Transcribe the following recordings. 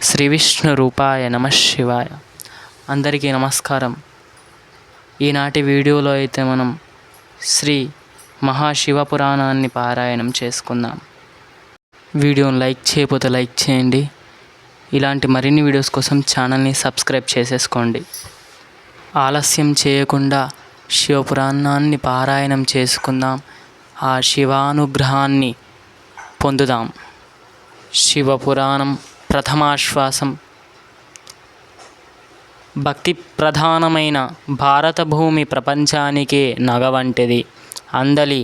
శ్రీ విష్ణు రూపాయ నమః శివాయ. అందరికీ నమస్కారం. ఈనాటి వీడియోలో అయితే మనం శ్రీ మహాశివపురాణాన్ని పారాయణం చేసుకుందాం. వీడియోని లైక్ చేయకపోతే లైక్ చేయండి. ఇలాంటి మరిన్ని వీడియోస్ కోసం ఛానల్ని సబ్స్క్రైబ్ చేసేసుకోండి. ఆలస్యం చేయకుండా శివపురాణాన్ని పారాయణం చేసుకుందాం. ఆ శివానుగ్రహాన్ని పొందుదాం. శివపురాణం ప్రథమాశ్వాసం. భక్తి ప్రధానమైన భారత భూమి ప్రపంచానికే నగ వంటిది. అందలి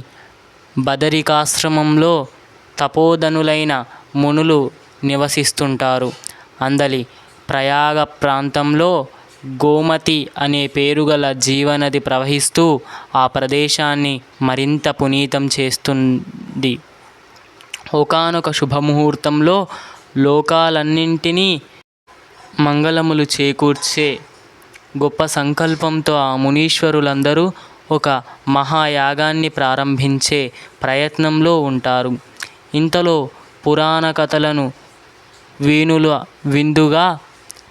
బదరికాశ్రమంలో తపోధనులైన మునులు నివసిస్తుంటారు. అందలి ప్రయాగ ప్రాంతంలో గోమతి అనే పేరుగల జీవనది ప్రవహిస్తూ ఆ ప్రదేశాన్ని మరింత పునీతం చేస్తుంది. ఒకానొక శుభముహూర్తంలో లోకాలన్నింటినీ మంగళములు చేకూర్చే గొప్ప సంకల్పంతో ఆ మునీశ్వరులందరూ ఒక మహాయాగాన్ని ప్రారంభించే ప్రయత్నంలో ఉంటారు. ఇంతలో పురాణ కథలను వేణుల విందుగా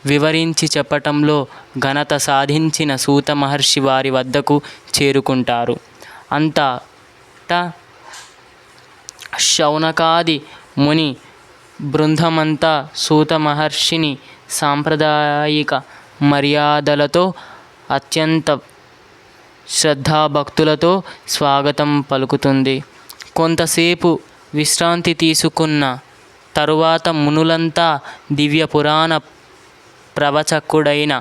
వివరించి చెప్పటంలో ఘనత సాధించిన సూత మహర్షి వారి వద్దకు చేరుకుంటారు. అంతటా శౌనకాది ముని బృందమంతా సూత మహర్షిని సాంప్రదాయిక మర్యాదలతో అత్యంత శ్రద్ధాభక్తులతో స్వాగతం పలుకుతుంది. కొంతసేపు విశ్రాంతి తీసుకున్న తరువాత మునులంతా దివ్య పురాణ ప్రవచకుడైన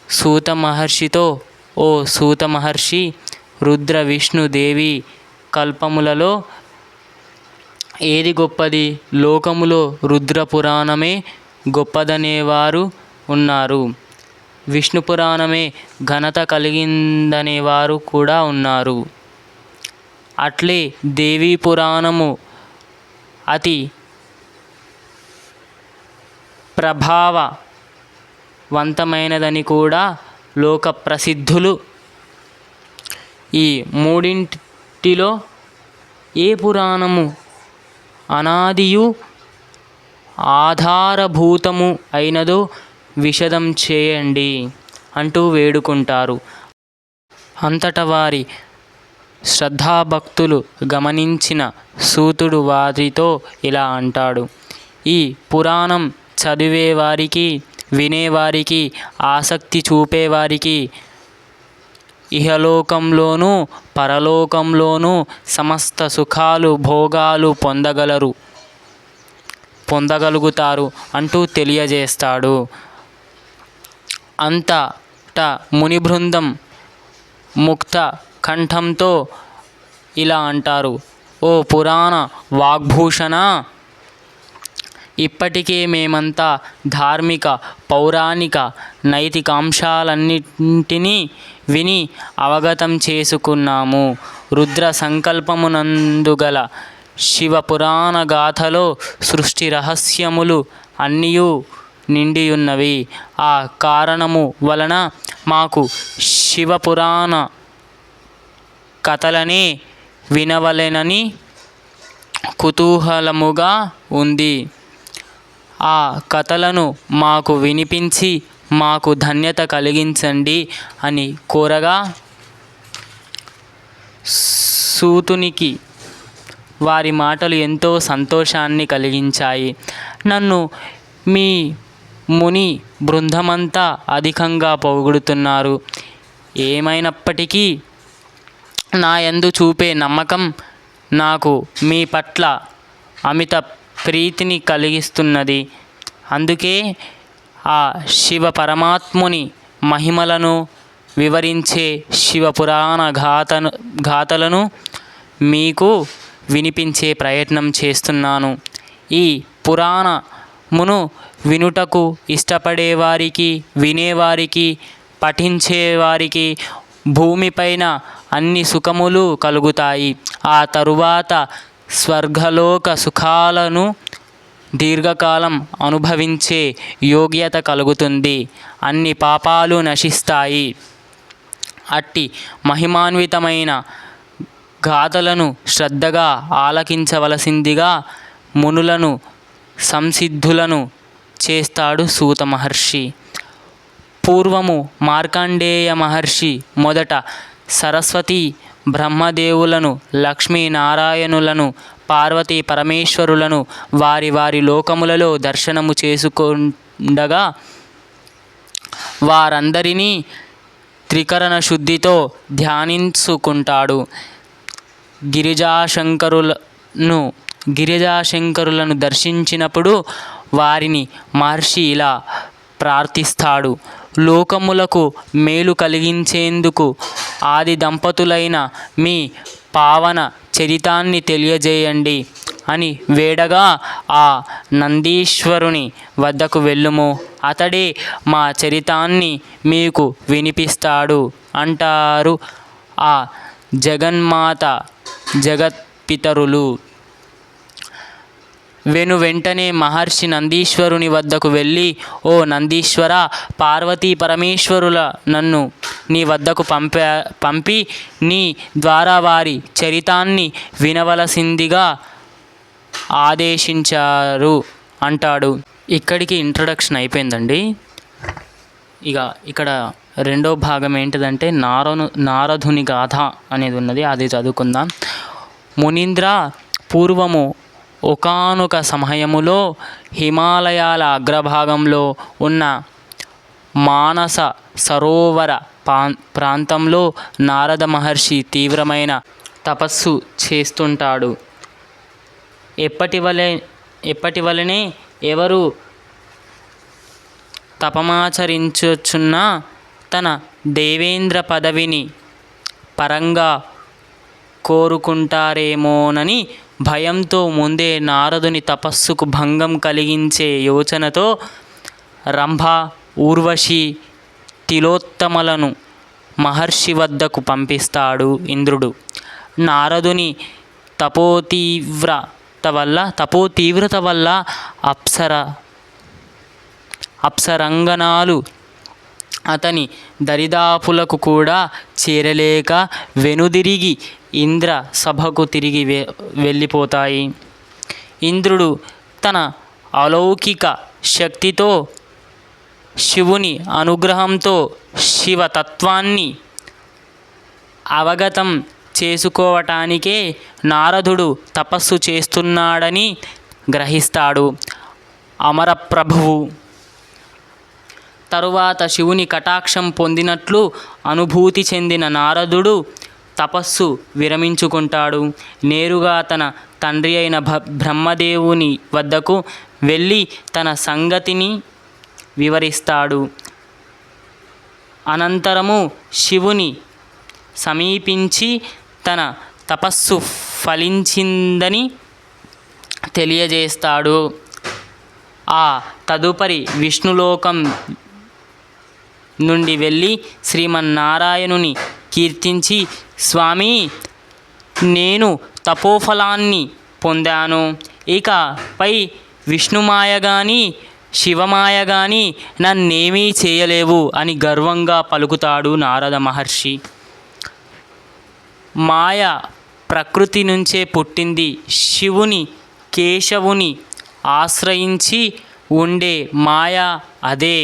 సూత మహర్షితో, ఓ సూత మహర్షి, రుద్ర విష్ణు దేవి కల్పములలో ఏది గొప్పది? లోకములో రుద్ర పురాణమే గొప్పదనేవారు ఉన్నారు. విష్ణు పురాణమే ఘనత కలిగిందనేవారు కూడా ఉన్నారు. అట్లే దేవీ పురాణము అతి ప్రభావవంతమైనదని కూడా లోక ప్రసిద్ధులు. ఈ మూడింటిలో ఏ పురాణము అనాదియు ఆధారభూతము అయినదో విశదం చేయండి అంటూ వేడుకుంటారు. అంతటా వారి శ్రద్ధాభక్తులు గమనించిన సూతుడు వారితో ఇలా అంటాడు: ఈ పురాణం చదివేవారికి, వినేవారికి, ఆసక్తి చూపేవారికి ఇహలోకంలోనూ పరలోకంలోనూ సమస్త సుఖాలు భోగాలు పొందగలుగుతారు అంటూ తెలియజేస్తాడు. అంతటా ముని బృందం ముక్త కంఠంతో ఇలా అంటారు: ఓ పురాణ వాగ్భూషణ, ఇప్పటికే మేమంతా ధార్మిక, పౌరాణిక, నైతికాంశాలన్నింటినీ విని అవగతం చేసుకున్నాము. రుద్ర సంకల్పమునందుగల శివపురాణ గాథలో సృష్టి రహస్యములు అన్నీయూ నిండియున్నవి. ఆ కారణము వలన మాకు శివపురాణ కథలనే వినవలెనని కుతూహలముగా ఉంది. ఆ కథలను మాకు వినిపించి మాకు ధన్యత కలిగించండి అని కోరగా, సూతునికి వారి మాటలు ఎంతో సంతోషాన్ని కలిగించాయి. నన్ను మీ ముని బృందమంతా అధికంగా పొగుడుతున్నారు. ఏమైనప్పటికీ నా యందు చూపే నమ్మకం నాకు మీ పట్ల అమిత ప్రీతిని కలిగిస్తున్నది. అందుకే ఆ శివ పరమాత్ముని మహిమలను వివరించే శివపురాణ గాథలను మీకు వినిపించే ప్రయత్నం చేస్తున్నాను. ఈ పురాణమును వినుటకు ఇష్టపడేవారికి, వినేవారికి, పఠించేవారికి భూమిపైన అన్ని సుఖములు కలుగుతాయి. ఆ తరువాత స్వర్గలోక సుఖాలను దీర్ఘకాలం అనుభవించే యోగ్యత కలుగుతుంది. అన్ని పాపాలు నశిస్తాయి. అట్టి మహిమాన్వితమైన గాథలను శ్రద్ధగా ఆలకించవలసిందిగా మునులను, సంసిద్ధులను చేస్తాడు సూత మహర్షి. పూర్వము మార్కండేయ మహర్షి మొదట సరస్వతి బ్రహ్మదేవులను, లక్ష్మీనారాయణులను, పార్వతీ పరమేశ్వరులను వారి వారి లోకములలో దర్శనము చేసుకొండగా వారందరినీ త్రికరణ శుద్ధితో ధ్యానించుకుంటాడు. గిరిజాశంకరులను దర్శించినప్పుడు వారిని మహర్షి ఇలా ప్రార్థిస్తాడు: లోకములకు మేలు కలిగించేందుకు ఆది దంపతులైన మీ పావన చరితాన్ని తెలియజేయండి అని వేడగా ఆ నందీశ్వరుని వద్దకు వెళ్ళుము, అతడే మా చరితాన్ని మీకు వినిపిస్తాడు అంటారు ఆ జగన్మాత జగత్పితరులు. వెంటనే మహర్షి నందీశ్వరుని వద్దకు వెళ్ళి, ఓ నందీశ్వర, పార్వతీ పరమేశ్వరుల నన్ను నీ వద్దకు పంపి నీ ద్వారా వారి చరితాన్ని వినవలసిందిగా ఆదేశించారు అంటాడు. ఇక్కడికి ఇంట్రడక్షన్ అయిపోయిందండి. ఇక్కడ రెండో భాగం ఏంటిదంటే నారదుని గాథ అనేది ఉన్నది, అది చదువుకుందాం. మునీంద్ర, పూర్వము ఒకానొక సమయములో హిమాలయాల అగ్రభాగంలో ఉన్న మానస సరోవర ప్రాంతంలో నారద మహర్షి తీవ్రమైన తపస్సు చేస్తుంటాడు. ఎప్పటివలనే ఎవరు తపమాచరించుచున్నా తన దేవేంద్ర పదవిని పరంగా కోరుకుంటారేమోనని భయంతో ముందే నారదుని తపస్సుకు భంగం కలిగించే యోచనతో రంభ, ఊర్వశి, తిలోత్తమలను మహర్షి వద్దకు పంపిస్తాడు ఇంద్రుడు. నారదుని తపోతీవ్రత వల్ల అప్సరంగనాలు అతని దరిదాపులకు కూడా చేరలేక వెనుదిరిగి ఇంద్ర సభకు తిరిగి వెళ్ళిపోతాయి. ఇంద్రుడు తన అలౌకిక శక్తితో శివుని అనుగ్రహంతో శివతత్వాన్ని అవగతం చేసుకోవటానికే నారదుడు తపస్సు చేస్తున్నాడని గ్రహిస్తాడు. అమరప్రభువు తరువాత శివుని కటాక్షం పొందినట్లు అనుభూతి చెందిన నారదుడు తపస్సు విరమించుకుంటాడు. నేరుగా తన తండ్రి అయిన బ్రహ్మదేవుని వద్దకు వెళ్ళి తన సంగతిని వివరిస్తాడు. అనంతరము శివుని సమీపించి తన తపస్సు ఫలించిందని తెలియజేస్తాడు. ఆ తదుపరి విష్ణులోకం నుండి వెళ్ళి శ్రీమన్నారాయణుని కీర్తించి, స్వామి, నేను తపోఫలాన్ని పొందాను, ఇకపై విష్ణుమాయ కానీ శివమాయ కానీ నన్నేమీ చేయలేవు అని గర్వంగా పలుకుతాడు నారద మహర్షి. మాయ ప్రకృతి నుంచే పుట్టింది. శివుని కేశవుని ఆశ్రయించి ఉండే మాయ అదే.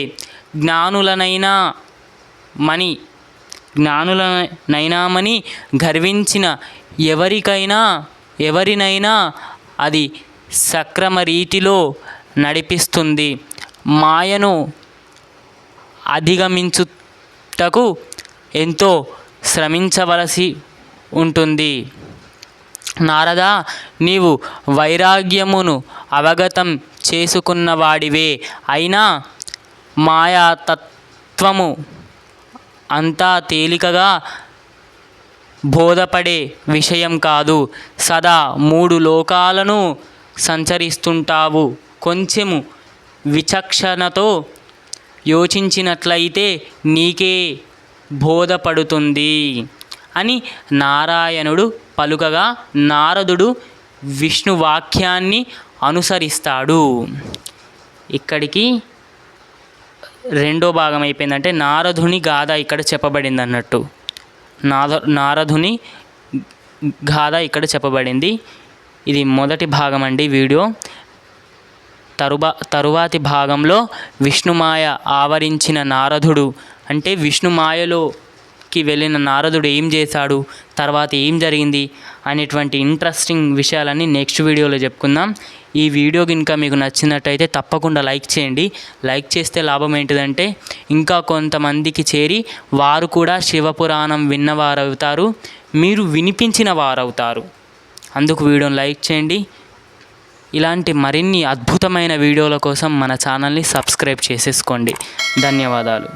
జ్ఞానులనైనామని గర్వించిన ఎవరినైనా అది సక్రమ రీతిలో నడిపిస్తుంది. మాయను అధిగమించుటకు ఎంతో శ్రమించవలసి ఉంటుంది. నారద, నీవు వైరాగ్యమును అవగతం చేసుకున్నవాడివే అయినా మాయాతత్వము అంతా తేలికగా బోధపడే విషయం కాదు. సదా 3 లోకాలను సంచరిస్తుంటావు. కొంచెము విచక్షణతో యోచించినట్లయితే నీకే బోధపడుతుంది అని నారాయణుడు పలుకగా నారదుడు విష్ణు వాక్యాన్ని అనుసరిస్తాడు. ఇక్కడికి రెండో భాగం అయిపోయిందంటే నారదుని గాథ ఇక్కడ చెప్పబడింది అన్నట్టు. నారదుని గాథ ఇక్కడ చెప్పబడింది. ఇది మొదటి భాగం అండి వీడియో. తరువాతి భాగంలో విష్ణుమాయ ఆవరించిన నారదుడు, అంటే విష్ణుమాయలోకి వెళ్ళిన నారదుడు ఏం చేశాడు, తర్వాత ఏం జరిగింది అనేటువంటి ఇంట్రెస్టింగ్ విషయాలన్నీ నెక్స్ట్ వీడియోలో చెప్పుకుందాం. ఈ వీడియో కనుక మీకు నచ్చినట్టయితే తప్పకుండా లైక్ చేయండి. లైక్ చేస్తే లాభం ఏంటిదంటే ఇంకా కొంతమందికి చేరి వారు కూడా శివపురాణం విన్నవారవుతారు, మీరు వినిపించిన వారవుతారు. అందుకు వీడియోని లైక్ చేయండి. ఇలాంటి మరిన్ని అద్భుతమైన వీడియోల కోసం మన ఛానల్ని సబ్స్క్రైబ్ చేసేసుకోండి. ధన్యవాదాలు.